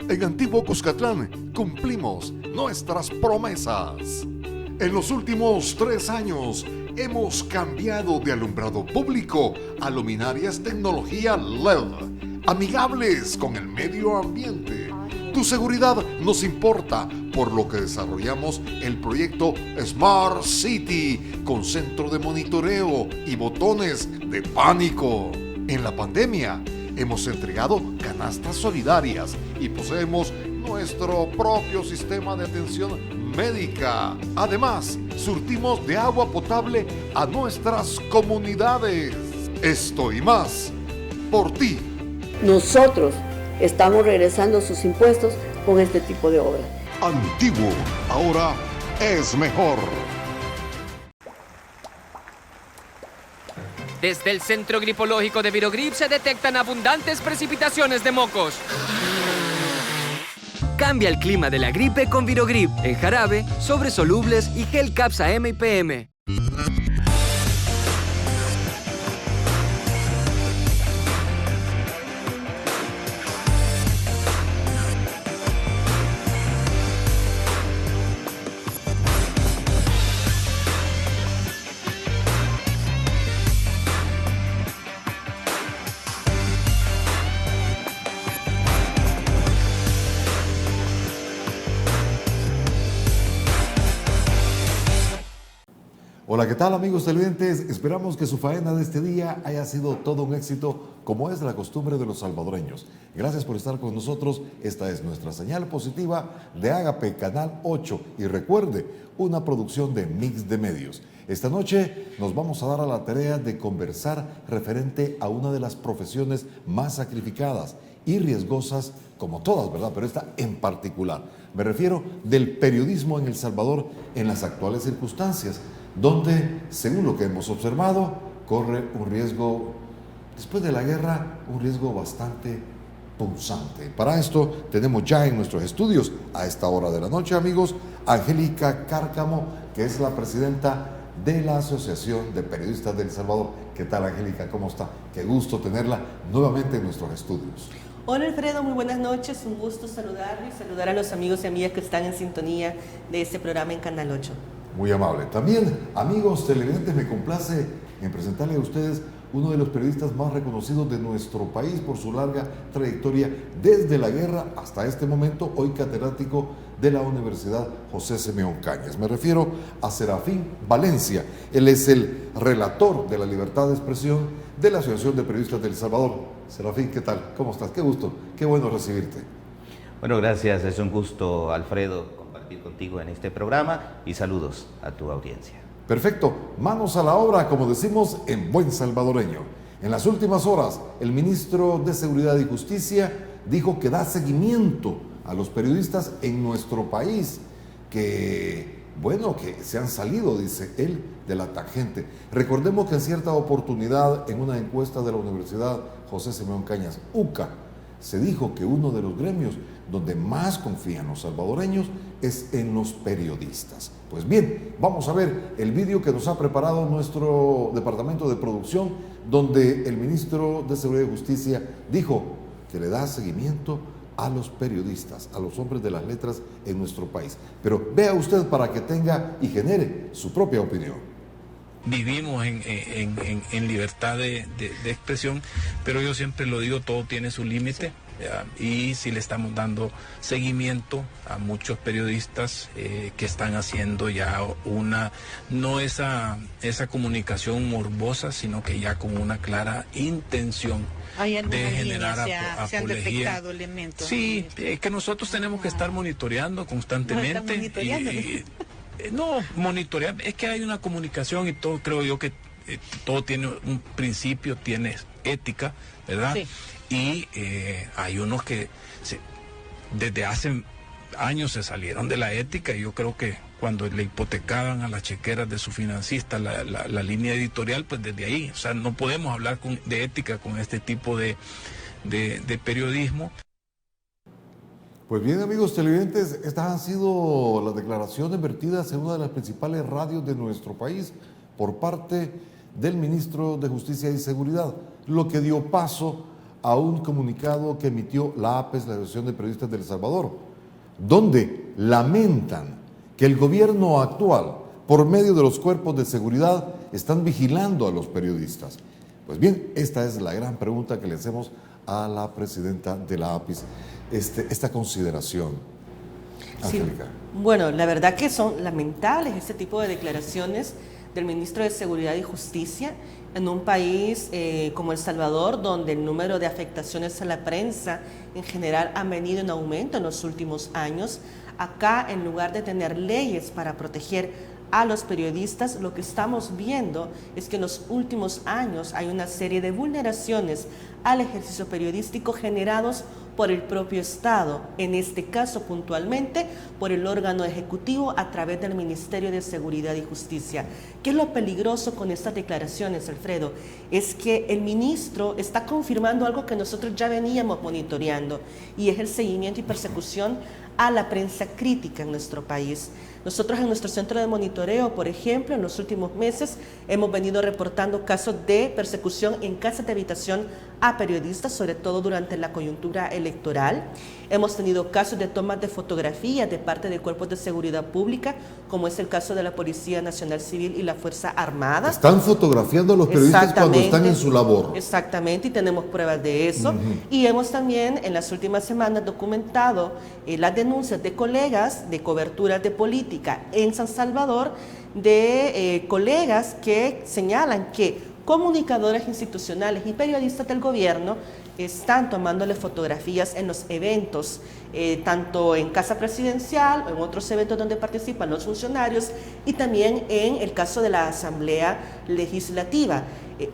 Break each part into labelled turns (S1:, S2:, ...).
S1: En Antiguo Cuscatlán cumplimos nuestras promesas. En los últimos 3 años hemos cambiado de alumbrado público a luminarias tecnología LED, amigables con el medio ambiente. Tu seguridad nos importa, por lo que desarrollamos el proyecto Smart City con centro de monitoreo y botones de pánico. En la pandemia hemos entregado canastas solidarias y poseemos nuestro propio sistema de atención médica. Además, surtimos de agua potable a nuestras comunidades. Esto y más, por ti.
S2: Nosotros estamos regresando sus impuestos con este tipo de obras.
S1: Antiguo, ahora es mejor.
S3: Desde el Centro Gripológico de Virogrip se detectan abundantes precipitaciones de mocos. Cambia el clima de la gripe con Virogrip, en jarabe, sobres solubles y gel Capsa M y PM.
S4: Hola, ¿qué tal amigos televidentes? Esperamos que su faena de este día haya sido todo un éxito, como es la costumbre de los salvadoreños. Gracias por estar con nosotros. Esta es nuestra señal positiva de Ágape Canal 8 y recuerde, una producción de Mix de Medios. Esta noche nos vamos a dar a la tarea de conversar referente a una de las profesiones más sacrificadas y riesgosas, como todas, ¿verdad? Pero esta en particular. Me refiero del periodismo en El Salvador en las actuales circunstancias, donde, según lo que hemos observado, corre un riesgo, después de la guerra, un riesgo bastante punzante. Para esto tenemos ya en nuestros estudios, a esta hora de la noche, amigos, Angélica Cárcamo, que es la presidenta de la Asociación de Periodistas de El Salvador. ¿Qué tal, Angélica? ¿Cómo está? Qué gusto tenerla nuevamente en nuestros estudios.
S5: Hola Alfredo, muy buenas noches, un gusto saludarlo y saludar a los amigos y amigas que están en sintonía de este programa en Canal 8.
S4: Muy amable. También, amigos televidentes, me complace en presentarle a ustedes uno de los periodistas más reconocidos de nuestro país por su larga trayectoria desde la guerra hasta este momento, hoy catedrático de la Universidad José Simeón Cañas. Me refiero a Serafín Valencia. Él es el relator de la libertad de expresión de la Asociación de Periodistas de El Salvador. Serafín, ¿qué tal? ¿Cómo estás? Qué gusto, qué bueno recibirte.
S6: Bueno, gracias. Es un gusto, Alfredo, compartir contigo en este programa y saludos a tu audiencia.
S4: Perfecto, manos a la obra, como decimos en buen salvadoreño. En las últimas horas, el ministro de Seguridad y Justicia dijo que da seguimiento a los periodistas en nuestro país, que se han salido, dice él, de la tangente. Recordemos que en cierta oportunidad, en una encuesta de la Universidad José Simeón Cañas, UCA, se dijo que uno de los gremios donde más confían los salvadoreños es en los periodistas. Pues bien, vamos a ver el vídeo que nos ha preparado nuestro departamento de producción, donde el ministro de Seguridad y Justicia dijo que le da seguimiento a los periodistas, a los hombres de las letras en nuestro país. Pero vea usted para que tenga y genere su propia opinión.
S7: Vivimos en libertad de expresión, pero yo siempre lo digo, todo tiene su límite. Y si le estamos dando seguimiento a muchos periodistas que están haciendo ya no esa comunicación morbosa, sino que ya con una clara intención de generar apología.
S8: ¿Se han detectado elementos?
S7: Sí, que nosotros tenemos que estar monitoreando constantemente. No, monitorear, es que hay una comunicación y todo, creo yo que todo tiene un principio, tiene ética, ¿verdad? Sí. Y hay unos que desde hace años se salieron de la ética, y yo creo que cuando le hipotecaban a las chequeras de su financista la línea editorial, pues desde ahí, o sea, no podemos hablar de ética con este tipo de periodismo.
S4: Pues bien, amigos televidentes, estas han sido las declaraciones vertidas en una de las principales radios de nuestro país por parte del ministro de Justicia y Seguridad, lo que dio paso a un comunicado que emitió la APES, la Asociación de Periodistas de El Salvador, donde lamentan que el gobierno actual, por medio de los cuerpos de seguridad, están vigilando a los periodistas. Pues bien, esta es la gran pregunta que le hacemos a la presidenta de la APIS, esta consideración. Angélica.
S5: Sí. Bueno, la verdad que son lamentables este tipo de declaraciones del ministro de Seguridad y Justicia en un país como El Salvador, donde el número de afectaciones a la prensa en general ha venido en aumento en los últimos años. Acá, en lugar de tener leyes para proteger a los periodistas, lo que estamos viendo es que en los últimos años hay una serie de vulneraciones al ejercicio periodístico generados por el propio Estado, en este caso puntualmente por el órgano ejecutivo a través del Ministerio de Seguridad y Justicia. ¿Qué es lo peligroso con estas declaraciones, Alfredo? Es que el ministro está confirmando algo que nosotros ya veníamos monitoreando, y es el seguimiento y persecución a la prensa crítica en nuestro país. Nosotros en nuestro centro de monitoreo, por ejemplo, en los últimos meses hemos venido reportando casos de persecución en casas de habitación a periodistas, sobre todo durante la coyuntura electoral. Hemos tenido casos de tomas de fotografías de parte de cuerpos de seguridad pública, como es el caso de la Policía Nacional Civil y la Fuerza Armada.
S4: Están fotografiando a los periodistas cuando están en su labor.
S5: Exactamente, y tenemos pruebas de eso. Y hemos también en las últimas semanas documentado las denuncias de colegas de coberturas de política en San Salvador, de colegas que señalan que comunicadores institucionales y periodistas del gobierno están tomándole fotografías en los eventos, tanto en Casa Presidencial o en otros eventos donde participan los funcionarios, y también en el caso de la Asamblea Legislativa.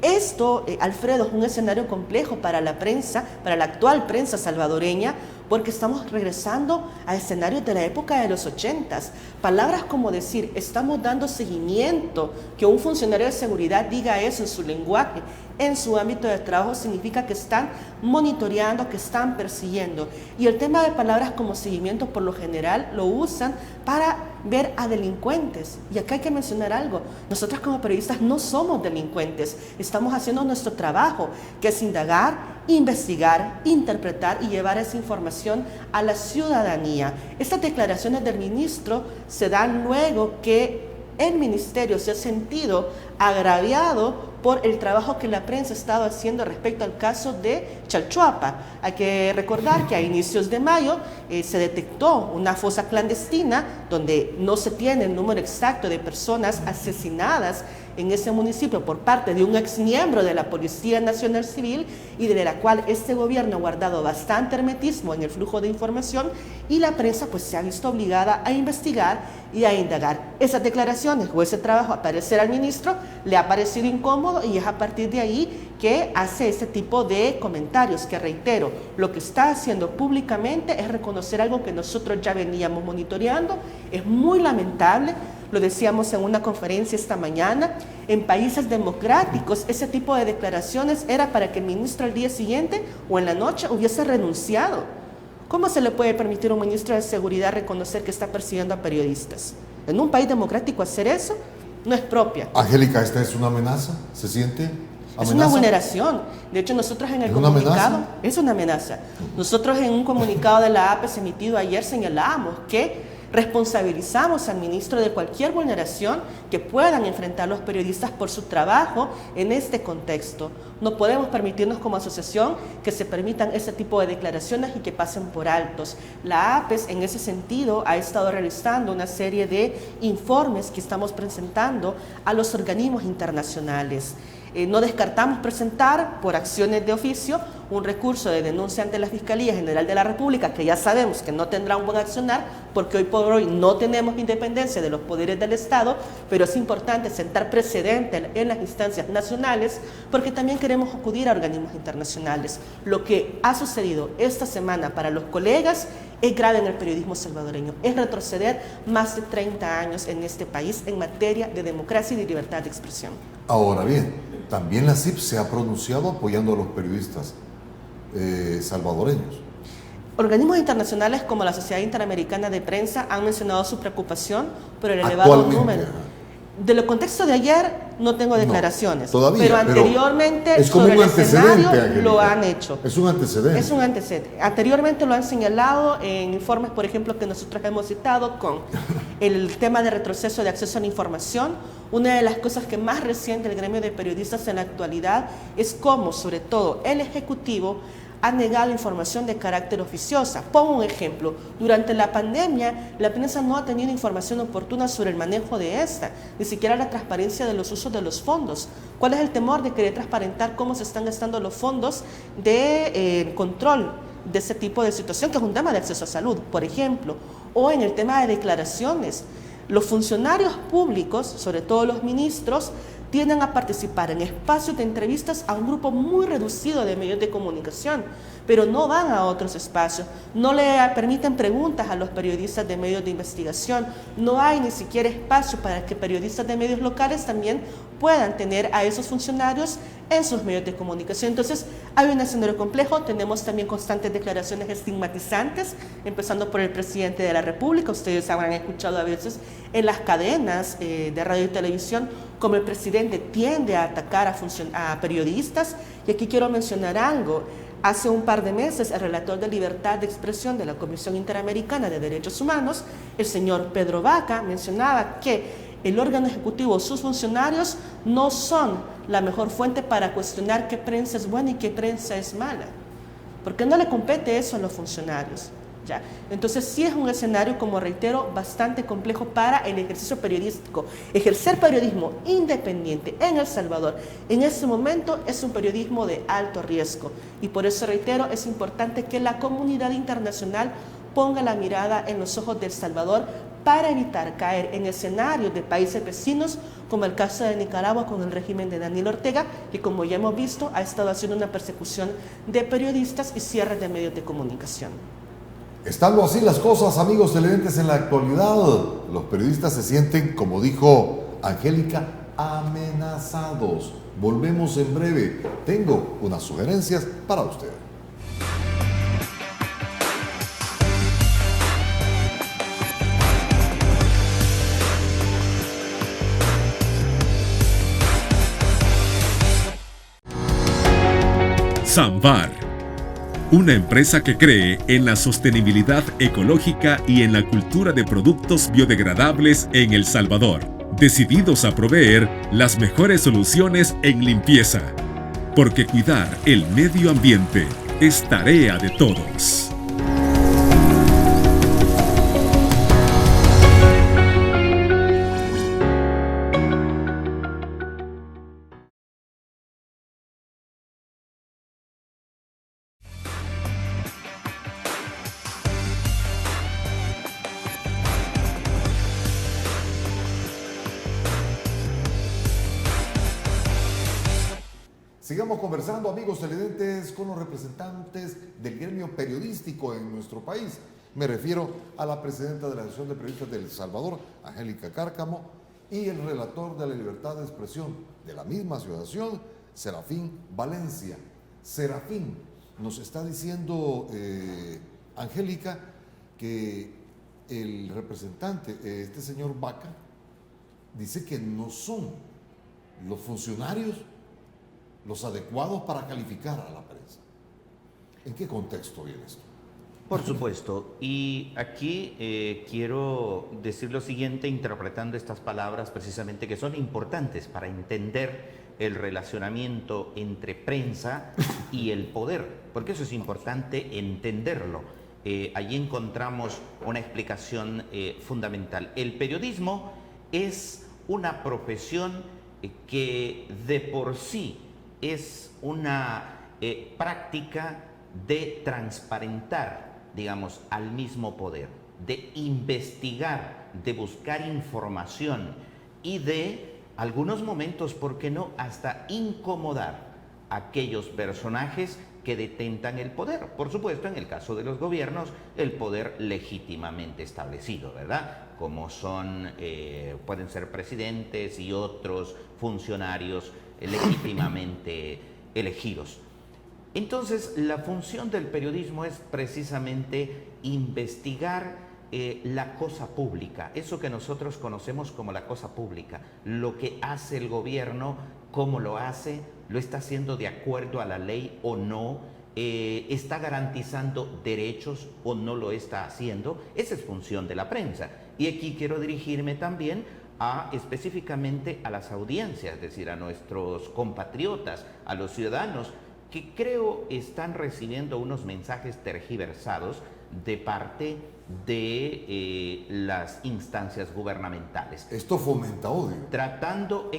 S5: Esto, Alfredo, es un escenario complejo para la prensa, para la actual prensa salvadoreña, porque estamos regresando a escenarios de la época de los 80s. Palabras como decir, estamos dando seguimiento, que un funcionario de seguridad diga eso en su lenguaje, en su ámbito de trabajo, significa que están monitoreando, que están persiguiendo. Y el tema de palabras como seguimiento, por lo general, lo usan para ver a delincuentes. Y acá hay que mencionar algo. Nosotros como periodistas no somos delincuentes. Estamos haciendo nuestro trabajo, que es indagar, investigar, interpretar y llevar esa información a la ciudadanía. Estas declaraciones del ministro se dan luego que el ministerio se ha sentido agraviado por el trabajo que la prensa ha estado haciendo respecto al caso de Chalchuapa. Hay que recordar que a inicios de mayo se detectó una fosa clandestina donde no se tiene el número exacto de personas asesinadas en ese municipio por parte de un exmiembro de la Policía Nacional Civil, y de la cual este gobierno ha guardado bastante hermetismo en el flujo de información, y la prensa pues se ha visto obligada a investigar y a indagar. Esas declaraciones o ese trabajo, al parecer al ministro, le ha parecido incómodo, y es a partir de ahí que hace ese tipo de comentarios, que reitero, lo que está haciendo públicamente es reconocer algo que nosotros ya veníamos monitoreando. Es muy lamentable. Lo decíamos en una conferencia esta mañana, en países democráticos ese tipo de declaraciones era para que el ministro al día siguiente o en la noche hubiese renunciado. ¿Cómo se le puede permitir a un ministro de Seguridad reconocer que está persiguiendo a periodistas? En un país democrático hacer eso no es propia.
S4: Angélica, ¿esta es una amenaza? ¿Se siente amenaza?
S5: Es una vulneración. De hecho, nosotros en el comunicado... Es una amenaza. Nosotros en un comunicado de la APES emitido ayer señalábamos que responsabilizamos al ministro de cualquier vulneración que puedan enfrentar los periodistas por su trabajo en este contexto. No podemos permitirnos como asociación que se permitan ese tipo de declaraciones y que pasen por altos. La APES en ese sentido ha estado realizando una serie de informes que estamos presentando a los organismos internacionales. No descartamos presentar por acciones de oficio un recurso de denuncia ante la Fiscalía General de la República, que ya sabemos que no tendrá un buen accionar, porque hoy por hoy no tenemos independencia de los poderes del Estado, pero es importante sentar precedente en las instancias nacionales, porque también queremos acudir a organismos internacionales. Lo que ha sucedido esta semana para los colegas es grave en el periodismo salvadoreño, es retroceder más de 30 años en este país en materia de democracia y de libertad de expresión.
S4: Ahora bien, también la CIP se ha pronunciado apoyando a los periodistas salvadoreños.
S5: Organismos internacionales como la Sociedad Interamericana de Prensa han mencionado su preocupación por el elevado número. De lo contexto de ayer, no tengo declaraciones.
S4: Todavía,
S5: pero anteriormente
S4: es como
S5: sobre
S4: un
S5: el
S4: antecedente,
S5: escenario lo
S4: Angélica.
S5: han hecho.
S4: Es un antecedente.
S5: Es un antecedente. Anteriormente lo han señalado en informes, por ejemplo, que nosotros hemos citado con el tema de retroceso de acceso a la información. Una de las cosas que más resiente el gremio de periodistas en la actualidad es cómo, sobre todo, el Ejecutivo ha negado información de carácter oficiosa. Pongo un ejemplo. Durante la pandemia, la prensa no ha tenido información oportuna sobre el manejo de esta, ni siquiera la transparencia de los usos de los fondos. ¿Cuál es el temor de querer transparentar cómo se están gastando los fondos de control de ese tipo de situación, que es un tema de acceso a salud, por ejemplo? O en el tema de declaraciones. Los funcionarios públicos, sobre todo los ministros, tienden a participar en espacios de entrevistas a un grupo muy reducido de medios de comunicación, pero no van a otros espacios, no le permiten preguntas a los periodistas de medios de investigación, no hay ni siquiera espacio para que periodistas de medios locales también puedan tener a esos funcionarios en sus medios de comunicación. Entonces, hay un escenario complejo, tenemos también constantes declaraciones estigmatizantes, empezando por el presidente de la República. Ustedes habrán escuchado a veces en las cadenas de radio y televisión como el presidente tiende a atacar a periodistas. Y aquí quiero mencionar algo. Hace un par de meses, el relator de libertad de expresión de la Comisión Interamericana de Derechos Humanos, el señor Pedro Vaca, mencionaba que el órgano ejecutivo, sus funcionarios, no son la mejor fuente para cuestionar qué prensa es buena y qué prensa es mala, porque no le compete eso a los funcionarios. ¿Ya? Entonces sí es un escenario, como reitero, bastante complejo para el ejercicio periodístico. Ejercer periodismo independiente en El Salvador en este momento es un periodismo de alto riesgo, y por eso reitero, es importante que la comunidad internacional ponga la mirada en los ojos de El Salvador para evitar caer en escenarios de países vecinos, como el caso de Nicaragua con el régimen de Daniel Ortega, que como ya hemos visto ha estado haciendo una persecución de periodistas y cierre de medios de comunicación.
S4: Estando así las cosas, amigos televidentes, en la actualidad, los periodistas se sienten, como dijo Angélica, amenazados. Volvemos en breve. Tengo unas sugerencias para usted.
S8: Samvar, una empresa que cree en la sostenibilidad ecológica y en la cultura de productos biodegradables en El Salvador, decididos a proveer las mejores soluciones en limpieza, porque cuidar el medio ambiente es tarea de todos.
S4: Sigamos conversando, amigos televidentes, con los representantes del gremio periodístico en nuestro país. Me refiero a la presidenta de la Asociación de Periodistas de El Salvador, Angélica Cárcamo, y el relator de la libertad de expresión de la misma asociación, Serafín Valencia. Serafín, nos está diciendo Angélica que el representante, este señor Vaca, dice que no son los funcionarios los adecuados para calificar a la prensa. ¿En qué contexto viene esto?
S6: Por supuesto, y aquí quiero decir lo siguiente, interpretando estas palabras precisamente que son importantes para entender el relacionamiento entre prensa y el poder, porque eso es importante entenderlo. Allí encontramos una explicación fundamental. El periodismo es una profesión que de por sí es una práctica de transparentar, digamos, al mismo poder, de investigar, de buscar información y de, algunos momentos, ¿por qué no?, hasta incomodar a aquellos personajes que detentan el poder. Por supuesto, en el caso de los gobiernos, el poder legítimamente establecido, ¿verdad? Como son, pueden ser presidentes y otros funcionarios legítimamente elegidos. Entonces, la función del periodismo es precisamente investigar la cosa pública, eso que nosotros conocemos como la cosa pública, lo que hace el gobierno, cómo lo hace, lo está haciendo de acuerdo a la ley o no, está garantizando derechos o no lo está haciendo. Esa es función de la prensa. Y aquí quiero dirigirme también específicamente a las audiencias, es decir, a nuestros compatriotas, a los ciudadanos, que creo están recibiendo unos mensajes tergiversados de parte de las instancias gubernamentales.
S4: Esto fomenta odio.
S6: Tratando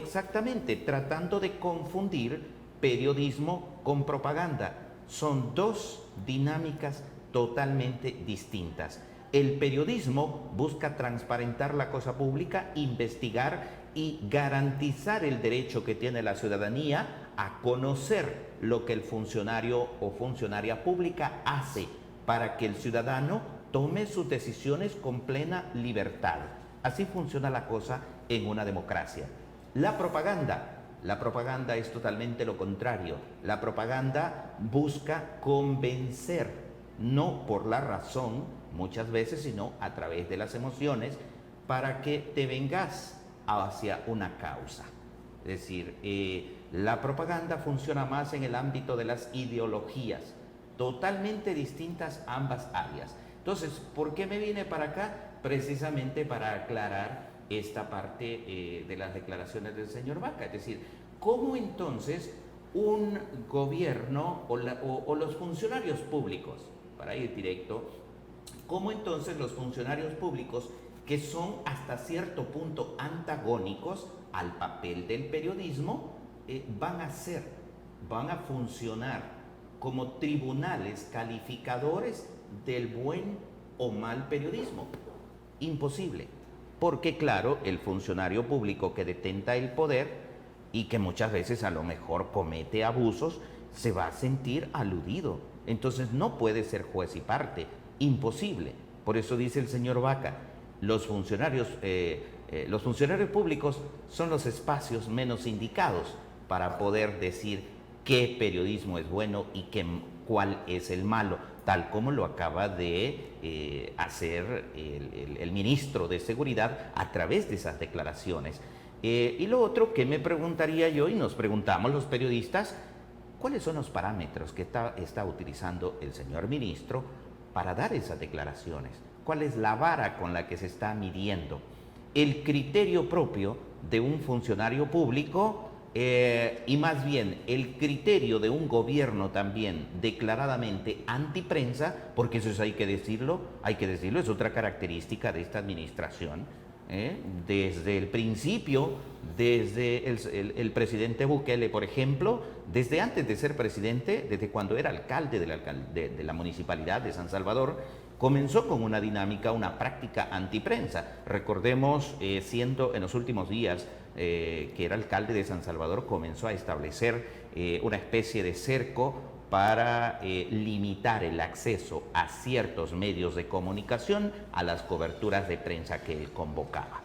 S6: de confundir periodismo con propaganda. Son dos dinámicas totalmente distintas. El periodismo busca transparentar la cosa pública, investigar y garantizar el derecho que tiene la ciudadanía a conocer lo que el funcionario o funcionaria pública hace para que el ciudadano tome sus decisiones con plena libertad. Así funciona la cosa en una democracia. La propaganda es totalmente lo contrario. La propaganda busca convencer, no por la razón muchas veces, sino a través de las emociones, para que te vengas hacia una causa. Es decir, la propaganda funciona más en el ámbito de las ideologías, totalmente distintas ambas áreas. Entonces, ¿por qué me vine para acá? Precisamente para aclarar esta parte de las declaraciones del señor Vaca. Es decir, ¿cómo entonces un gobierno o los funcionarios públicos, para ir directo, cómo entonces los funcionarios públicos, que son hasta cierto punto antagónicos al papel del periodismo, van a funcionar como tribunales calificadores del buen o mal periodismo? Imposible, porque claro, el funcionario público que detenta el poder y que muchas veces a lo mejor comete abusos, se va a sentir aludido. Entonces no puede ser juez y parte, imposible. Por eso dice el señor Vaca, los funcionarios públicos son los espacios menos indicados para poder decir qué periodismo es bueno y cuál es el malo, tal como lo acaba de hacer el ministro de Seguridad a través de esas declaraciones. Y lo otro que me preguntaría yo, y nos preguntamos los periodistas, ¿cuáles son los parámetros que está utilizando el señor ministro para dar esas declaraciones? ¿Cuál es la vara con la que se está midiendo? El criterio propio de un funcionario público y más bien el criterio de un gobierno también declaradamente antiprensa, porque eso hay que decirlo, es otra característica de esta administración. Desde el principio, desde el presidente Bukele, por ejemplo, desde antes de ser presidente, desde cuando era alcalde de la municipalidad de San Salvador, comenzó con una dinámica, una práctica antiprensa. Recordemos, siendo en los últimos días que era alcalde de San Salvador, comenzó a establecer una especie de cerco para limitar el acceso a ciertos medios de comunicación a las coberturas de prensa que él convocaba.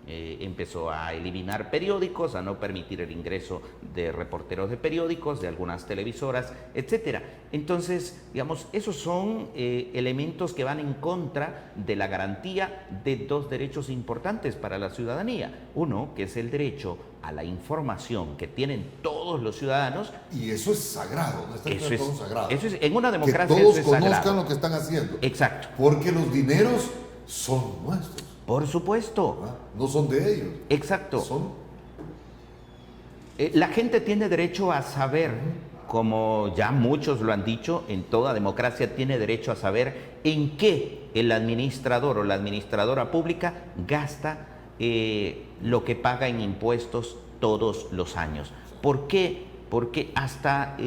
S6: Empezó a eliminar periódicos, a no permitir el ingreso de reporteros de periódicos, de algunas televisoras, etc. Entonces, digamos, esos son elementos que van en contra de la garantía de dos derechos importantes para la ciudadanía. Uno, que es el derecho a la información que tienen todos los ciudadanos.
S4: Y eso es sagrado,
S6: eso es
S4: sagrado.
S6: Eso es, en una democracia
S4: que todos
S6: eso es
S4: conozcan
S6: sagrado.
S4: Lo que están haciendo.
S6: Exacto.
S4: Porque los dineros son nuestros.
S6: Por supuesto.
S4: No son de ellos.
S6: Exacto.
S4: Son...
S6: La gente tiene derecho a saber, como ya muchos lo han dicho, en toda democracia tiene derecho a saber en qué el administrador o la administradora pública gasta lo que paga en impuestos todos los años. ¿Por qué? Porque hasta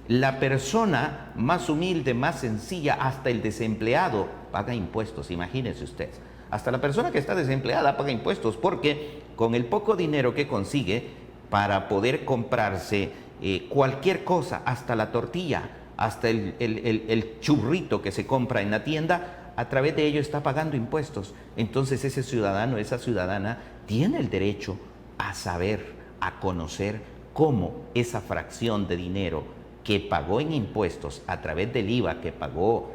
S6: la persona más humilde, más sencilla, hasta el desempleado paga impuestos, imagínense ustedes. Hasta la persona que está desempleada paga impuestos, porque con el poco dinero que consigue para poder comprarse cualquier cosa, hasta la tortilla, hasta el churrito que se compra en la tienda, a través de ello está pagando impuestos. Entonces ese ciudadano, esa ciudadana, tiene el derecho a saber, a conocer cómo esa fracción de dinero que pagó en impuestos a través del IVA que pagó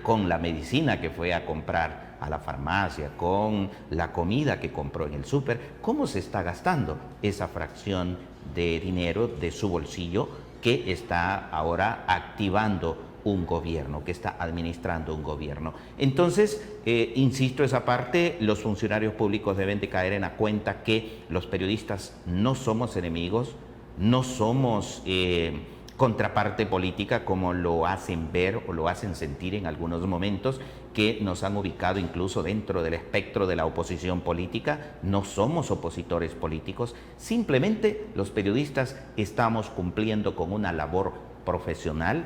S6: con la medicina que fue a comprar a la farmacia, con la comida que compró en el súper, cómo se está gastando esa fracción de dinero de su bolsillo que está ahora activando un gobierno, que está administrando un gobierno. Entonces, insisto, esa parte, los funcionarios públicos deben de caer en la cuenta que los periodistas no somos enemigos, no somos contraparte política como lo hacen ver o lo hacen sentir en algunos momentos, que nos han ubicado incluso dentro del espectro de la oposición política. No somos opositores políticos, simplemente los periodistas estamos cumpliendo con una labor profesional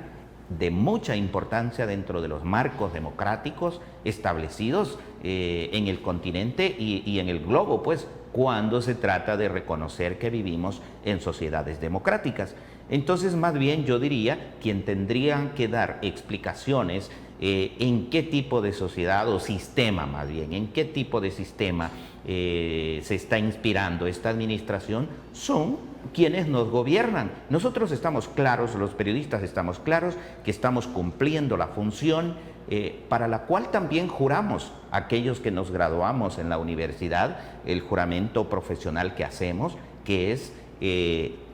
S6: de mucha importancia dentro de los marcos democráticos establecidos en el continente y en el globo, pues, cuando se trata de reconocer que vivimos en sociedades democráticas. Entonces, más bien yo diría, quien tendrían que dar explicaciones en qué tipo de sociedad o sistema, más bien, en qué tipo de sistema se está inspirando esta administración, son quienes nos gobiernan. Nosotros estamos claros, los periodistas estamos claros que estamos cumpliendo la función para la cual también juramos aquellos que nos graduamos en la universidad, el juramento profesional que hacemos, que es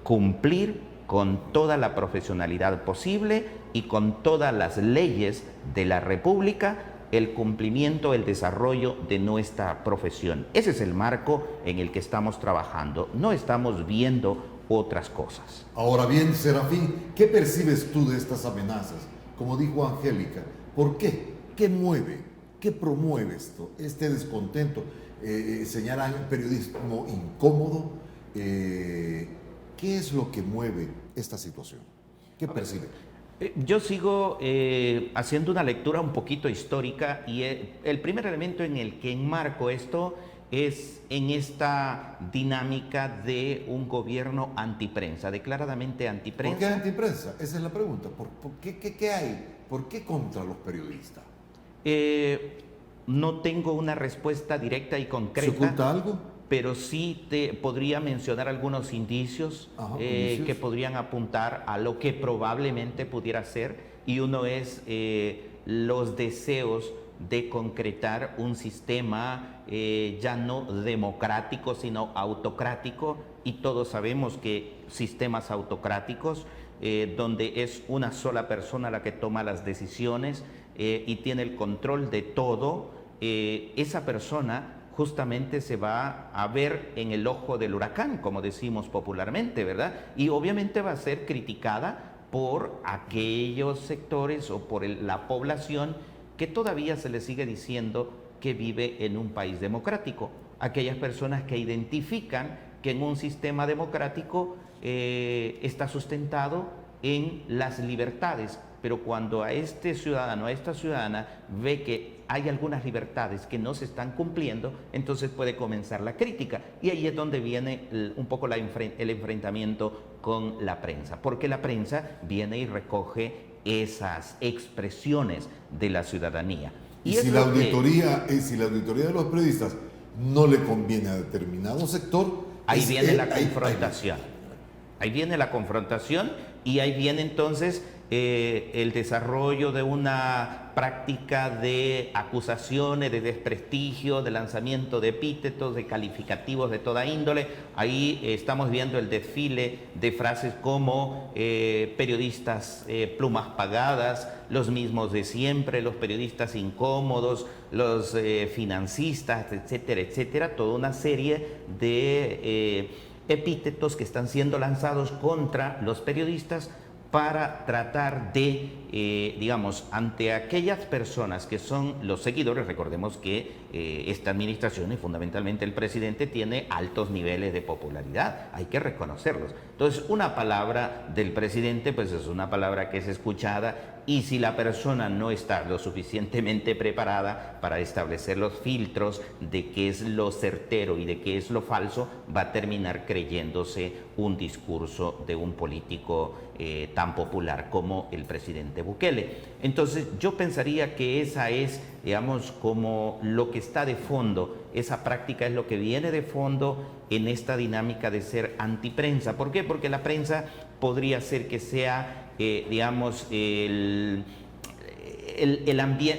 S6: cumplir con toda la profesionalidad posible y con todas las leyes de la República, el cumplimiento, el desarrollo de nuestra profesión. Ese es el marco en el que estamos trabajando, no estamos viendo otras cosas.
S4: Ahora bien, Serafín, ¿qué percibes tú de estas amenazas? Como dijo Angélica, ¿por qué? ¿Qué mueve? ¿Qué promueve esto? Este descontento. Señalan periodismo incómodo. ¿Qué es lo que mueve esta situación? ¿Qué percibe?
S6: Yo sigo haciendo una lectura un poquito histórica y el primer elemento en el que enmarco esto es en esta dinámica de un gobierno antiprensa, declaradamente antiprensa.
S4: ¿Por qué antiprensa? Esa es la pregunta. ¿Qué hay? ¿Por qué contra los periodistas?
S6: No tengo una respuesta directa y concreta.
S4: ¿Se oculta algo?
S6: Pero sí te podría mencionar algunos indicios,
S4: indicios
S6: que podrían apuntar a lo que probablemente pudiera ser, y uno es los deseos de concretar un sistema ya no democrático, sino autocrático, y todos sabemos que sistemas autocráticos, donde es una sola persona la que toma las decisiones y tiene el control de todo, esa persona justamente se va a ver en el ojo del huracán, como decimos popularmente, ¿verdad? Y obviamente va a ser criticada por aquellos sectores o por la población que todavía se le sigue diciendo que vive en un país democrático. Aquellas personas que identifican que en un sistema democrático está sustentado en las libertades, pero cuando a este ciudadano, a esta ciudadana ve que hay algunas libertades que no se están cumpliendo, entonces puede comenzar la crítica. Y ahí es donde viene un poco el enfrentamiento con la prensa, porque la prensa viene y recoge esas expresiones de la ciudadanía.
S4: Y si la auditoría de los periodistas no le conviene a determinado sector,
S6: ahí viene la confrontación. Ahí viene la confrontación y ahí viene entonces el desarrollo de una práctica de acusaciones, de desprestigio, de lanzamiento de epítetos, de calificativos de toda índole. Ahí estamos viendo el desfile de frases como periodistas plumas pagadas, los mismos de siempre, los periodistas incómodos, los financistas, etcétera, etcétera. Toda una serie de epítetos que están siendo lanzados contra los periodistas para tratar de, digamos, ante aquellas personas que son los seguidores. Recordemos que esta administración y fundamentalmente el presidente tiene altos niveles de popularidad, hay que reconocerlos. Entonces, una palabra del presidente pues es una palabra que es escuchada, y si la persona no está lo suficientemente preparada para establecer los filtros de qué es lo certero y de qué es lo falso, va a terminar creyéndose un discurso de un político tan popular como el presidente Bukele. Entonces yo pensaría que esa es, digamos, como lo que está de fondo, esa práctica es lo que viene de fondo en esta dinámica de ser antiprensa. ¿Por qué? Porque la prensa podría ser que sea, digamos, el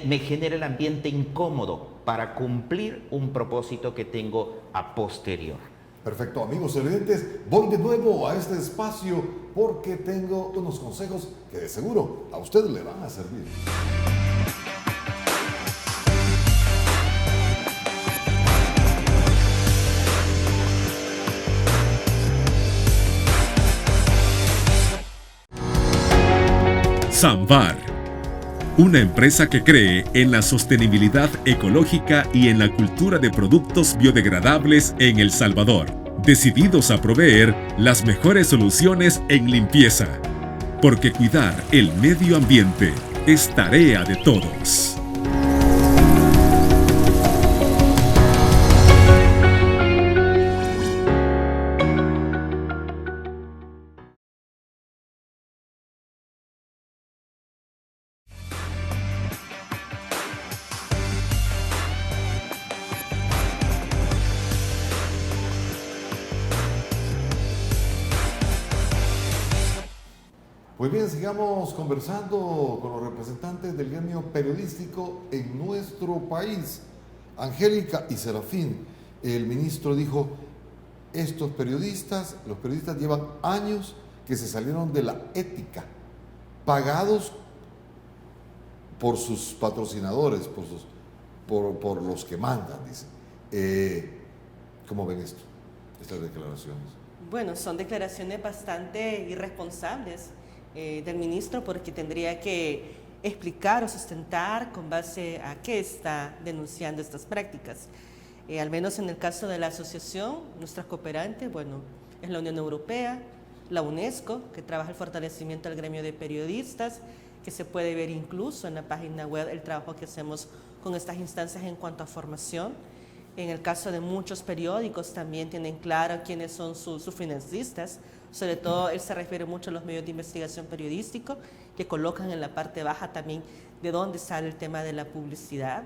S6: me genera el ambiente incómodo para cumplir un propósito que tengo a posterior.
S4: Perfecto, amigos televidentes, voy de nuevo a este espacio porque tengo unos consejos que de seguro a usted le van a servir.
S8: Samvar, una empresa que cree en la sostenibilidad ecológica y en la cultura de productos biodegradables en El Salvador, decididos a proveer las mejores soluciones en limpieza, porque cuidar el medio ambiente es tarea de todos.
S4: Pues bien, sigamos conversando con los representantes del gremio periodístico en nuestro país. Angélica y Serafín, el ministro dijo, los periodistas llevan años que se salieron de la ética, pagados por sus patrocinadores, por los que mandan, dice. ¿Cómo ven estas declaraciones?
S5: Bueno, son declaraciones bastante irresponsables del ministro, porque tendría que explicar o sustentar con base a qué está denunciando estas prácticas. Al menos en el caso de la asociación, nuestras cooperantes, bueno, es la Unión Europea, la UNESCO, que trabaja el fortalecimiento del gremio de periodistas, que se puede ver incluso en la página web el trabajo que hacemos con estas instancias en cuanto a formación. En el caso de muchos periódicos también tienen claro quiénes son sus financistas. Sobre todo él se refiere mucho a los medios de investigación periodístico, que colocan en la parte baja también de dónde sale el tema de la publicidad.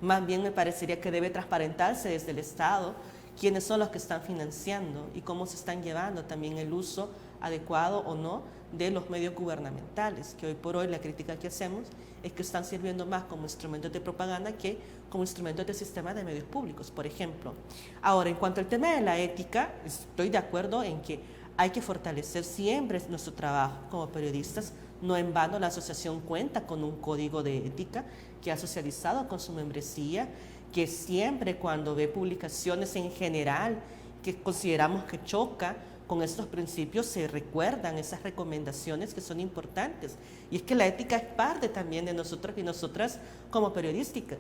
S5: Más bien me parecería que debe transparentarse desde el Estado quiénes son los que están financiando y cómo se están llevando también el uso adecuado o no de los medios gubernamentales, que hoy por hoy la crítica que hacemos es que están sirviendo más como instrumentos de propaganda que como instrumentos de sistema de medios públicos, por ejemplo. Ahora, en cuanto al tema de la ética, estoy de acuerdo en que hay que fortalecer siempre nuestro trabajo como periodistas. No en vano la asociación cuenta con un código de ética que ha socializado con su membresía, que siempre cuando ve publicaciones en general que consideramos que choca con estos principios, se recuerdan esas recomendaciones que son importantes. Y es que la ética es parte también de nosotros y nosotras como periodistas.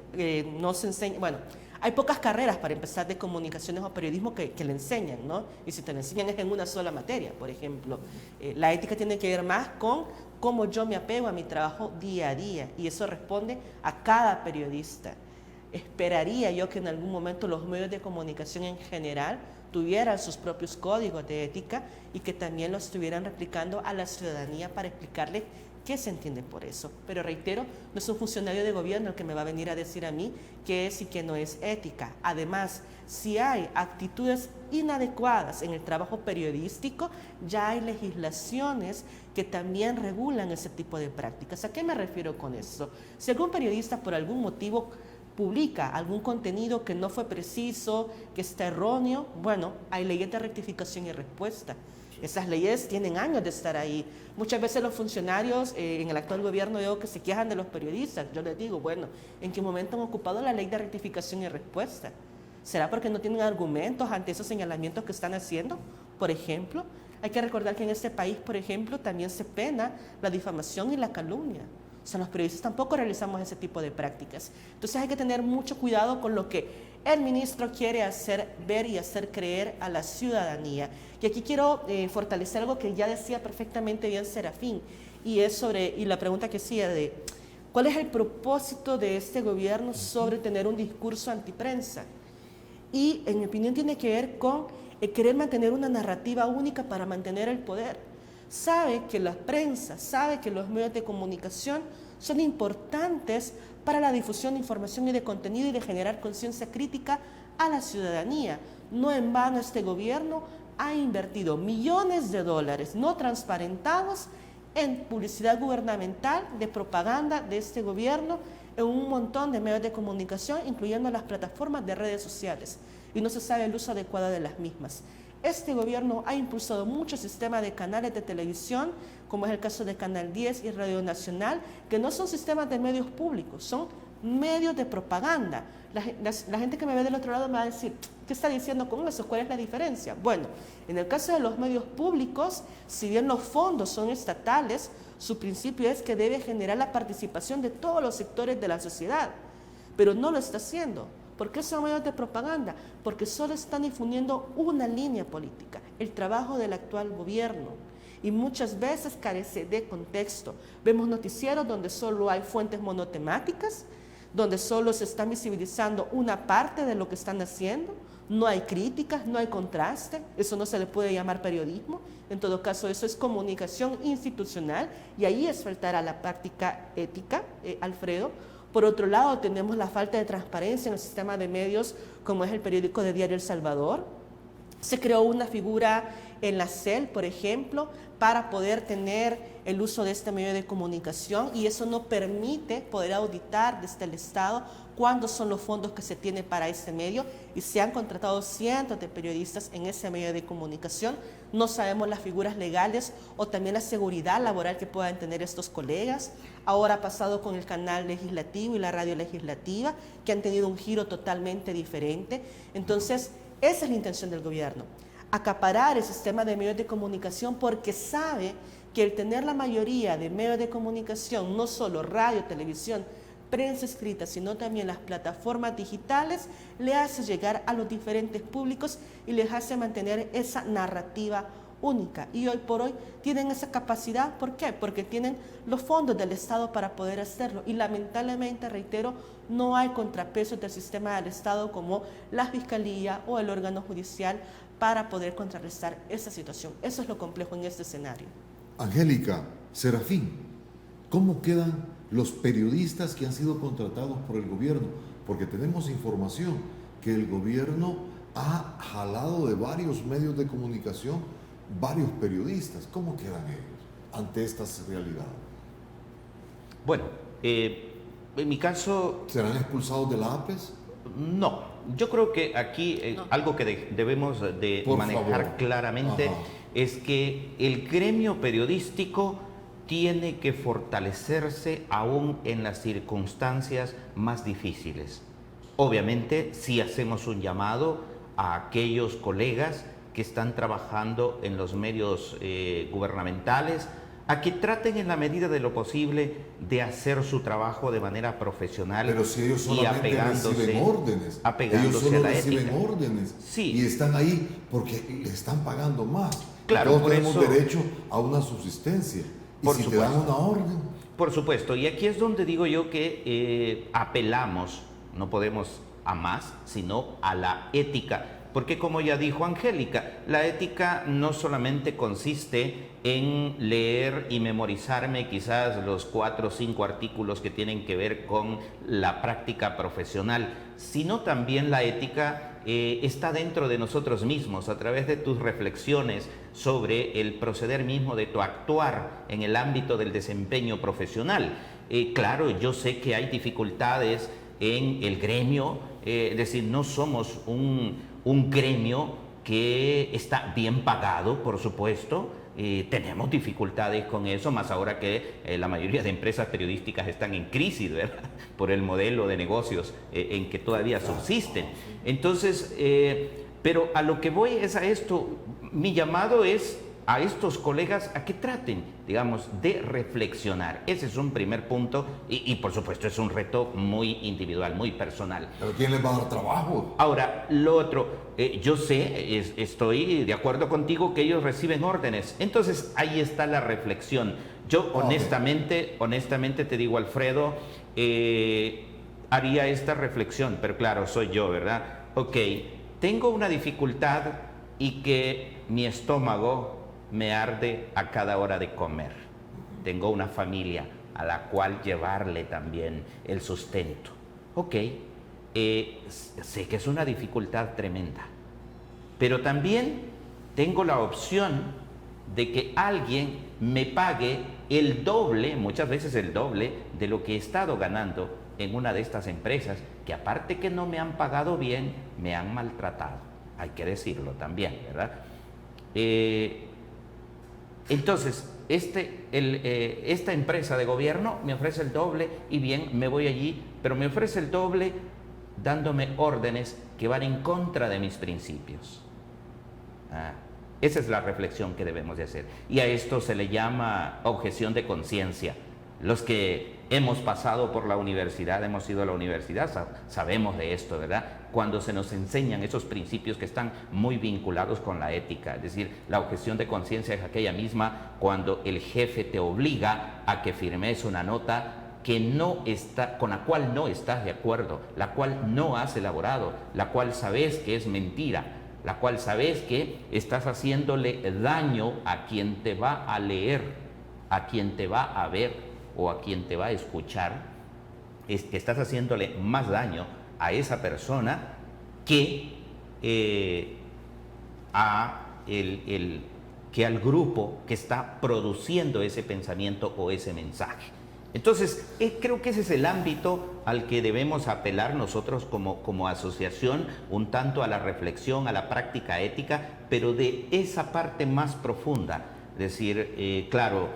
S5: Nos enseña, bueno, hay pocas carreras para empezar de comunicaciones o periodismo que le enseñan, ¿no? Y si te lo enseñan es en una sola materia, por ejemplo. La ética tiene que ver más con cómo yo me apego a mi trabajo día a día, y eso responde a cada periodista. Esperaría yo que en algún momento los medios de comunicación en general tuvieran sus propios códigos de ética y que también los estuvieran replicando a la ciudadanía para explicarle qué se entiende por eso. Pero reitero, no es un funcionario de gobierno el que me va a venir a decir a mí qué es y qué no es ética. Además, si hay actitudes inadecuadas en el trabajo periodístico, ya hay legislaciones que también regulan ese tipo de prácticas. ¿A qué me refiero con eso? Si algún periodista por algún motivo publica algún contenido que no fue preciso, que está erróneo, bueno, hay leyes de rectificación y respuesta. Esas leyes tienen años de estar ahí. Muchas veces los funcionarios en el actual gobierno veo que se quejan de los periodistas. Yo les digo, bueno, ¿en qué momento han ocupado la ley de rectificación y respuesta? ¿Será porque no tienen argumentos ante esos señalamientos que están haciendo? Por ejemplo, hay que recordar que en este país, por ejemplo, también se pena la difamación y la calumnia. O sea, los periodistas tampoco realizamos ese tipo de prácticas. Entonces hay que tener mucho cuidado con lo que el ministro quiere hacer ver y hacer creer a la ciudadanía. Y aquí quiero fortalecer algo que ya decía perfectamente bien Serafín, y es y la pregunta que hacía de ¿cuál es el propósito de este gobierno sobre tener un discurso antiprensa? Y en mi opinión tiene que ver con querer mantener una narrativa única para mantener el poder. Sabe que la prensa, sabe que los medios de comunicación son importantes para la difusión de información y de contenido y de generar conciencia crítica a la ciudadanía. No en vano este gobierno ha invertido millones de dólares no transparentados en publicidad gubernamental, de propaganda de este gobierno, en un montón de medios de comunicación, incluyendo las plataformas de redes sociales, y no se sabe el uso adecuado de las mismas. Este gobierno ha impulsado muchos sistemas de canales de televisión, como es el caso de Canal 10 y Radio Nacional, que no son sistemas de medios públicos, son medios de propaganda. La gente que me ve del otro lado me va a decir, ¿qué está diciendo con eso? ¿Cuál es la diferencia? Bueno, en el caso de los medios públicos, si bien los fondos son estatales, su principio es que debe generar la participación de todos los sectores de la sociedad, pero no lo está haciendo. ¿Por qué son medios de propaganda? Porque solo están difundiendo una línea política, el trabajo del actual gobierno, y muchas veces carece de contexto. Vemos noticieros donde solo hay fuentes monotemáticas, donde solo se está visibilizando una parte de lo que están haciendo, no hay críticas, no hay contraste, eso no se le puede llamar periodismo, en todo caso eso es comunicación institucional, y ahí es faltar a la práctica ética, Alfredo. Por otro lado, tenemos la falta de transparencia en el sistema de medios, como es el periódico de Diario El Salvador. Se creó una figura en la CEL, por ejemplo, para poder tener el uso de este medio de comunicación, y eso no permite poder auditar desde el Estado cuándo son los fondos que se tiene para este medio, y se han contratado cientos de periodistas en ese medio de comunicación. No sabemos las figuras legales o también la seguridad laboral que puedan tener estos colegas. Ahora ha pasado con el canal legislativo y la radio legislativa, que han tenido un giro totalmente diferente. Entonces, esa es la intención del gobierno, acaparar el sistema de medios de comunicación, porque sabe que el tener la mayoría de medios de comunicación, no solo radio, televisión, prensa escrita, sino también las plataformas digitales, le hace llegar a los diferentes públicos y les hace mantener esa narrativa única. Y hoy por hoy tienen esa capacidad. ¿Por qué? Porque tienen los fondos del Estado para poder hacerlo. Y lamentablemente, reitero, no hay contrapesos del sistema del Estado como la Fiscalía o el órgano judicial para poder contrarrestar esa situación. Eso es lo complejo en este escenario.
S4: Angélica, Serafín, ¿cómo quedan los periodistas que han sido contratados por el gobierno? Porque tenemos información que el gobierno ha jalado de varios medios de comunicación varios periodistas. ¿Cómo quedan ellos ante estas realidades?
S6: Bueno, en mi caso...
S4: ¿Serán expulsados de la APES?
S6: No, yo creo que aquí algo que debemos de manejar claramente es que el gremio periodístico tiene que fortalecerse aún en las circunstancias más difíciles. Obviamente, sí hacemos un llamado a aquellos colegas que están trabajando en los medios gubernamentales a que traten en la medida de lo posible de hacer su trabajo de manera profesional.
S4: Pero si ellos solamente reciben órdenes, ellos solo reciben órdenes,
S6: sí,
S4: y están ahí porque le están pagando más.
S6: Claro,
S4: todos
S6: por
S4: tenemos
S6: eso,
S4: derecho a una subsistencia. Y
S6: por
S4: si
S6: supuesto,
S4: te dan una orden.
S6: Por supuesto, y aquí es donde digo yo que apelamos, no podemos a más, sino a la ética. Porque como ya dijo Angélica, la ética no solamente consiste en leer y memorizarme quizás los 4 o 5 artículos que tienen que ver con la práctica profesional, sino también la ética está dentro de nosotros mismos, a través de tus reflexiones sobre el proceder mismo de tu actuar en el ámbito del desempeño profesional. Claro, yo sé que hay dificultades en el gremio, es decir, no somos un gremio que está bien pagado, por supuesto. Tenemos dificultades con eso, más ahora que la mayoría de empresas periodísticas están en crisis, ¿verdad? Por el modelo de negocios en que todavía subsisten. Entonces, pero a lo que voy es a esto, mi llamado es a estos colegas a que traten, digamos, de reflexionar. Ese es un primer punto y por supuesto es un reto muy individual, muy personal.
S4: ¿Pero quién les va a dar trabajo?
S6: Ahora, lo otro, yo sé, estoy de acuerdo contigo que ellos reciben órdenes. Entonces, ahí está la reflexión. Yo honestamente te digo, Alfredo, haría esta reflexión, pero claro, soy yo, ¿verdad? Ok, tengo una dificultad y que mi estómago me arde a cada hora de comer. Tengo una familia a la cual llevarle también el sustento. Ok, sé que es una dificultad tremenda, pero también tengo la opción de que alguien me pague el doble, muchas veces el doble, de lo que he estado ganando en una de estas empresas, que aparte que no me han pagado bien, me han maltratado. Hay que decirlo también, ¿verdad? Entonces, esta empresa de gobierno me ofrece el doble y bien, me voy allí, pero me ofrece el doble dándome órdenes que van en contra de mis principios. Esa es la reflexión que debemos de hacer. Y a esto se le llama objeción de conciencia. Los que hemos pasado por la universidad, hemos ido a la universidad, sabemos de esto, ¿verdad? Cuando se nos enseñan esos principios que están muy vinculados con la ética. Es decir, la objeción de conciencia es aquella misma cuando el jefe te obliga a que firmes una nota que no está, con la cual no estás de acuerdo, la cual no has elaborado, la cual sabes que es mentira, la cual sabes que estás haciéndole daño a quien te va a leer, a quien te va a ver o a quien te va a escuchar, es que estás haciéndole más daño a esa persona que, que al grupo que está produciendo ese pensamiento o ese mensaje. Entonces, creo que ese es el ámbito al que debemos apelar nosotros como asociación, un tanto a la reflexión, a la práctica ética, pero de esa parte más profunda. Es decir, claro,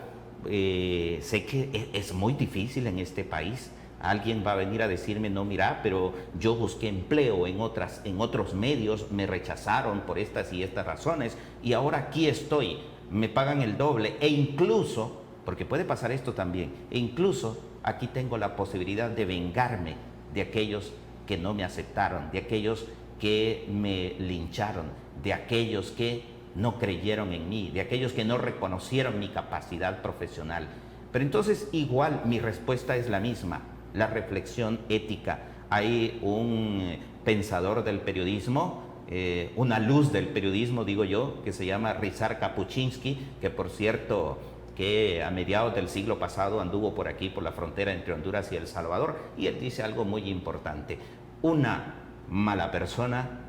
S6: sé que es muy difícil en este país. Alguien va a venir a decirme, no, mira, pero yo busqué empleo en otros medios, me rechazaron por estas y estas razones, y ahora aquí estoy, me pagan el doble, e incluso, porque puede pasar esto también, e incluso aquí tengo la posibilidad de vengarme de aquellos que no me aceptaron, de aquellos que me lincharon, de aquellos que no creyeron en mí, de aquellos que no reconocieron mi capacidad profesional. Pero entonces igual mi respuesta es la misma, la reflexión ética. Hay un pensador del periodismo, una luz del periodismo, digo yo, que se llama Ryszard Kapuscinski, que por cierto, que a mediados del siglo pasado anduvo por aquí, por la frontera entre Honduras y El Salvador, y él dice algo muy importante: una mala persona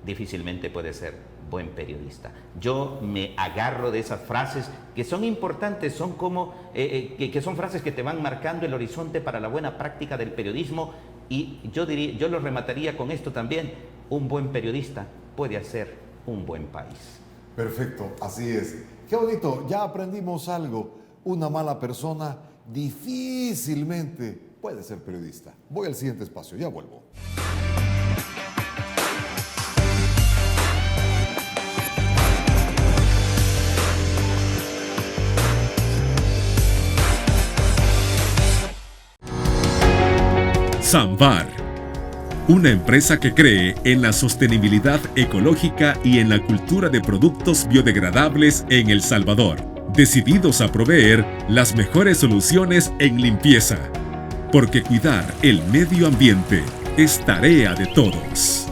S6: difícilmente puede ser buen periodista. Yo me agarro de esas frases que son importantes, son como que son frases que te van marcando el horizonte para la buena práctica del periodismo, y yo lo remataría con esto también: un buen periodista puede hacer un buen país.
S4: Perfecto, así es. Qué bonito, ya aprendimos algo. Una mala persona difícilmente puede ser periodista. Voy al siguiente espacio, ya vuelvo.
S8: Samvar, una empresa que cree en la sostenibilidad ecológica y en la cultura de productos biodegradables en El Salvador, decididos a proveer las mejores soluciones en limpieza, porque cuidar el medio ambiente es tarea de todos.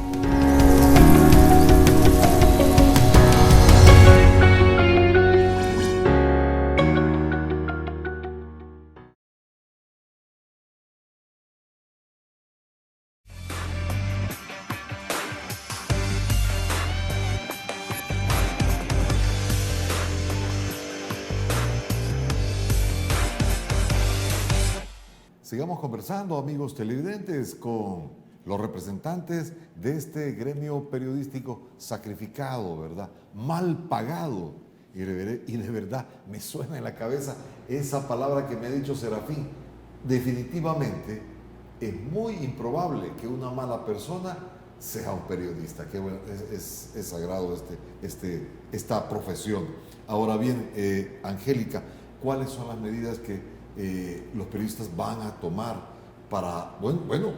S4: Sigamos conversando, amigos televidentes, con los representantes de este gremio periodístico sacrificado, ¿verdad? Mal pagado. Y de verdad me suena en la cabeza esa palabra que me ha dicho Serafín. Definitivamente es muy improbable que una mala persona sea un periodista. Que bueno, es sagrado esta profesión. Ahora bien, Angélica, ¿cuáles son las medidas que los periodistas van a tomar para, bueno,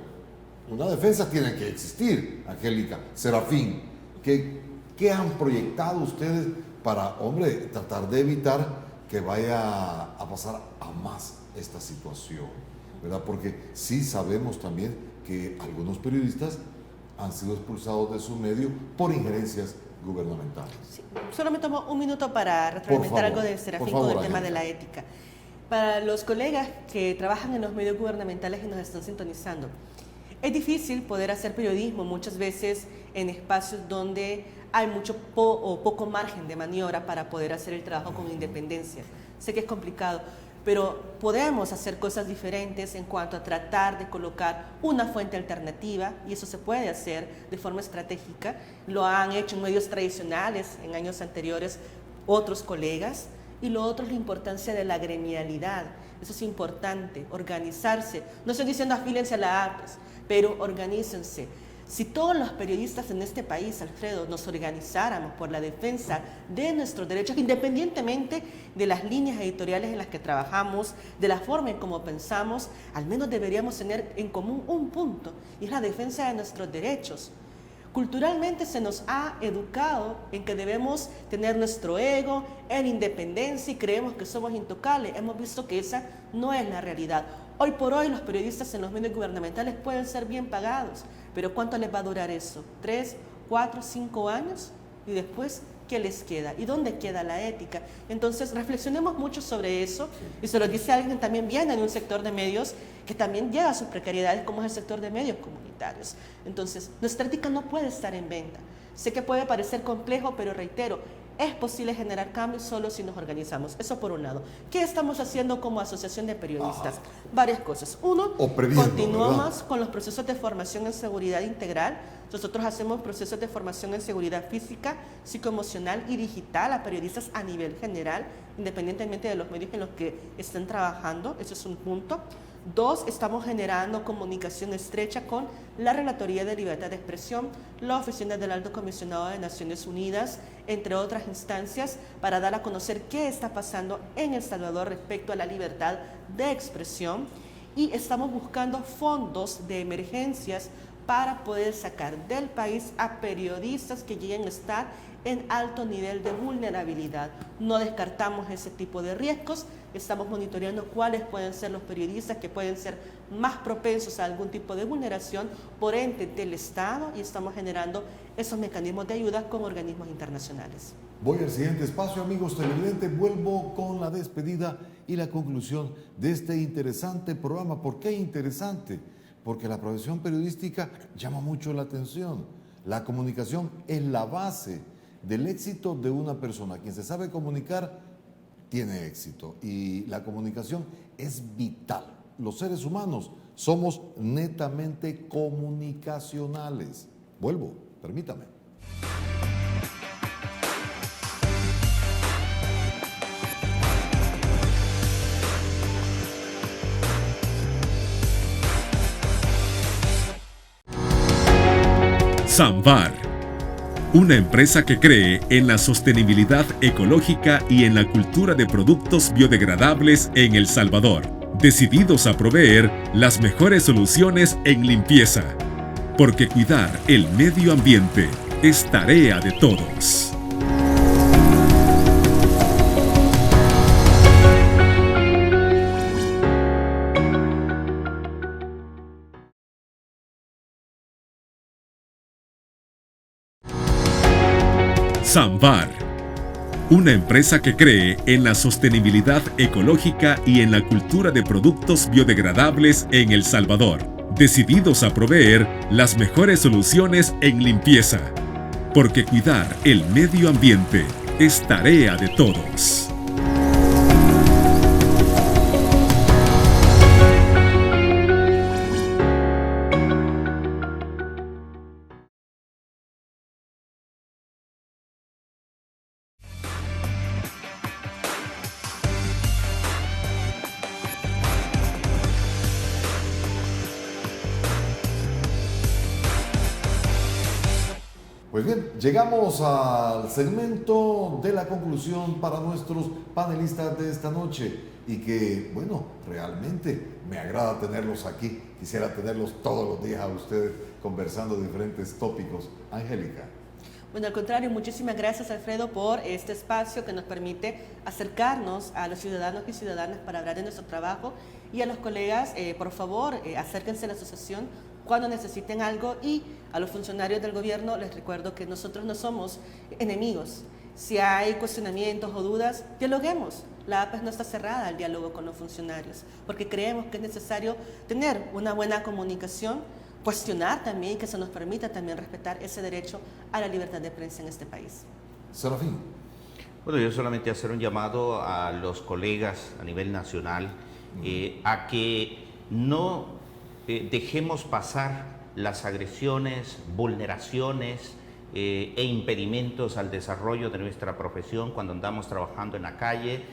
S4: una defensa tiene que existir, Angélica, Serafín? ¿Qué han proyectado ustedes para, tratar de evitar que vaya a pasar a más esta situación, ¿verdad? Porque sí sabemos también que algunos periodistas han sido expulsados de su medio por injerencias gubernamentales.
S5: Sí, solo me tomo un minuto para retroalimentar algo de Serafín con el tema de la ética. Para los colegas que trabajan en los medios gubernamentales y nos están sintonizando, es difícil poder hacer periodismo muchas veces en espacios donde hay mucho o poco margen de maniobra para poder hacer el trabajo con independencia. Sé que es complicado, pero podemos hacer cosas diferentes en cuanto a tratar de colocar una fuente alternativa, y eso se puede hacer de forma estratégica. Lo han hecho en medios tradicionales en años anteriores otros colegas. Y lo otro es la importancia de la gremialidad. Eso es importante, organizarse. No estoy diciendo afílense a la APES, pero organícense. Si todos los periodistas en este país, Alfredo, nos organizáramos por la defensa de nuestros derechos, independientemente de las líneas editoriales en las que trabajamos, de la forma en cómo pensamos, al menos deberíamos tener en común un punto, y es la defensa de nuestros derechos. Culturalmente se nos ha educado en que debemos tener nuestro ego en independencia y creemos que somos intocables. Hemos visto que esa no es la realidad. Hoy por hoy los periodistas en los medios gubernamentales pueden ser bien pagados, pero ¿cuánto les va a durar eso? ¿3, 4, 5 años? Y después, ¿qué les queda? ¿Y dónde queda la ética? Entonces, reflexionemos mucho sobre eso, y se lo dice alguien que también viene de un sector de medios que también llega a sus precariedades, como es el sector de medios comunitarios. Entonces, nuestra ética no puede estar en venta. Sé que puede parecer complejo, pero reitero, es posible generar cambios solo si nos organizamos. Eso por un lado. ¿Qué estamos haciendo como asociación de periodistas? Varias cosas. Uno, continuamos con los procesos de formación en seguridad integral. Nosotros hacemos procesos de formación en seguridad física, psicoemocional y digital a periodistas a nivel general, independientemente de los medios en los que estén trabajando. Ese es un punto. 2, estamos generando comunicación estrecha con la Relatoría de Libertad de Expresión, la Oficina del Alto Comisionado de Naciones Unidas, entre otras instancias, para dar a conocer qué está pasando en El Salvador respecto a la libertad de expresión, y estamos buscando fondos de emergencias para poder sacar del país a periodistas que lleguen a estar en alto nivel de vulnerabilidad. No descartamos ese tipo de riesgos, estamos monitoreando cuáles pueden ser los periodistas que pueden ser más propensos a algún tipo de vulneración por ente del Estado, y estamos generando esos mecanismos de ayuda con organismos internacionales.
S4: Voy al siguiente espacio, amigos televidentes. Vuelvo con la despedida y la conclusión de este interesante programa. ¿Por qué interesante? Porque la profesión periodística llama mucho la atención. La comunicación es la base del éxito de una persona. Quien se sabe comunicar tiene éxito, y la comunicación es vital. Los seres humanos somos netamente comunicacionales. Vuelvo, permítame.
S8: Samvar, una empresa que cree en la sostenibilidad ecológica y en la cultura de productos biodegradables en El Salvador, decididos a proveer las mejores soluciones en limpieza, porque cuidar el medio ambiente es tarea de todos. Samvar, una empresa que cree en la sostenibilidad ecológica y en la cultura de productos biodegradables en El Salvador, decididos a proveer las mejores soluciones en limpieza, porque cuidar el medio ambiente es tarea de todos.
S4: Pues bien, llegamos al segmento de la conclusión para nuestros panelistas de esta noche, y que, bueno, realmente me agrada tenerlos aquí. Quisiera tenerlos todos los días a ustedes conversando diferentes tópicos. Angélica.
S5: Bueno, al contrario, muchísimas gracias, Alfredo, por este espacio que nos permite acercarnos a los ciudadanos y ciudadanas para hablar de nuestro trabajo, y a los colegas, por favor, acérquense a la asociación cuando necesiten algo, y a los funcionarios del gobierno les recuerdo que nosotros no somos enemigos. Si hay cuestionamientos o dudas, dialoguemos. La APES no está cerrada al diálogo con los funcionarios, porque creemos que es necesario tener una buena comunicación, cuestionar también, que se nos permita también respetar ese derecho a la libertad de prensa en este país.
S4: Serafín.
S6: Bueno, yo solamente hacer un llamado a los colegas a nivel nacional a que no dejemos pasar las agresiones, vulneraciones e impedimentos al desarrollo de nuestra profesión cuando andamos trabajando en la calle.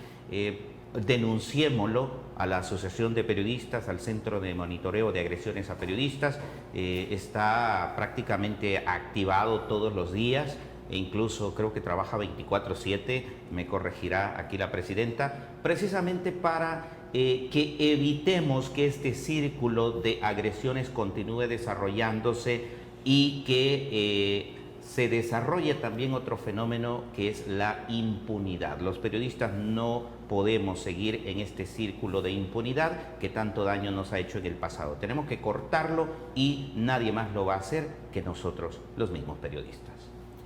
S6: Denunciémoslo a la Asociación de Periodistas, al Centro de Monitoreo de Agresiones a Periodistas. Está prácticamente activado todos los días e incluso creo que trabaja 24/7, me corregirá aquí la presidenta, precisamente para que evitemos que este círculo de agresiones continúe desarrollándose y que se desarrolle también otro fenómeno que es la impunidad. Los periodistas no podemos seguir en este círculo de impunidad que tanto daño nos ha hecho en el pasado. Tenemos que cortarlo y nadie más lo va a hacer que nosotros, los mismos periodistas.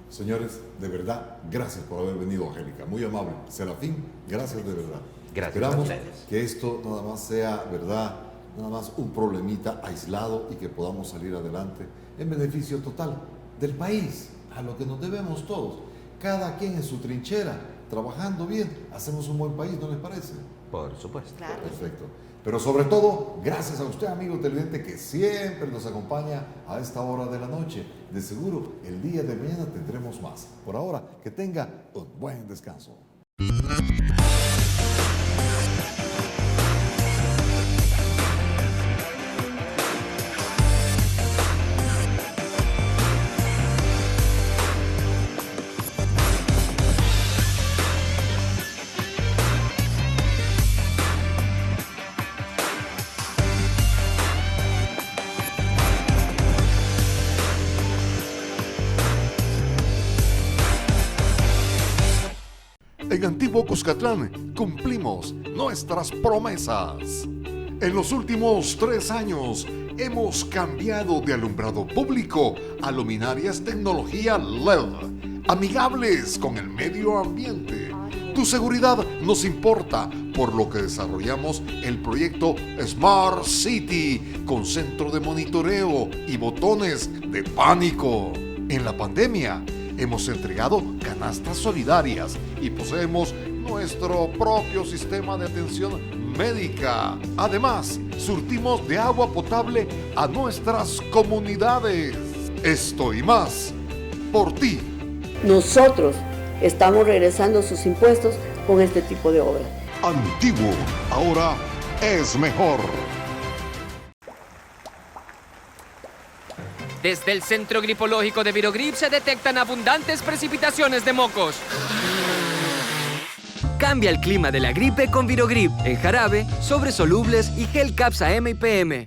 S4: Señores, de verdad, gracias por haber venido, Angélica. Muy amable. Serafín, gracias de verdad.
S6: Gracias.
S4: Esperamos
S6: a ustedes.
S4: que esto nada más sea, verdad, nada más un problemita aislado y que podamos salir adelante en beneficio total del país, a lo que nos debemos todos. Cada quien en su trinchera, trabajando bien, hacemos un buen país, ¿no les parece?
S6: Por supuesto.
S5: Claro.
S4: Perfecto. Pero sobre todo, gracias a usted, amigo televidente, que siempre nos acompaña a esta hora de la noche. De seguro, el día de mañana tendremos más. Por ahora, que tenga un buen descanso.
S1: En Antiguo Cuscatlán cumplimos nuestras promesas. En los últimos 3 años hemos cambiado de alumbrado público a luminarias tecnología LED, amigables con el medio ambiente. Tu seguridad nos importa, por lo que desarrollamos el proyecto Smart City con centro de monitoreo y botones de pánico. En la pandemia hemos entregado canastas solidarias y poseemos nuestro propio sistema de atención médica. Además, surtimos de agua potable a nuestras comunidades. Esto y más, por ti.
S2: Nosotros estamos regresando sus impuestos con este tipo de obras.
S1: Antiguo, ahora es mejor.
S3: Desde el Centro Gripológico de Virogrip se detectan abundantes precipitaciones de mocos. Cambia el clima de la gripe con Virogrip, en jarabe, sobres solubles y gel Capsa M y PM.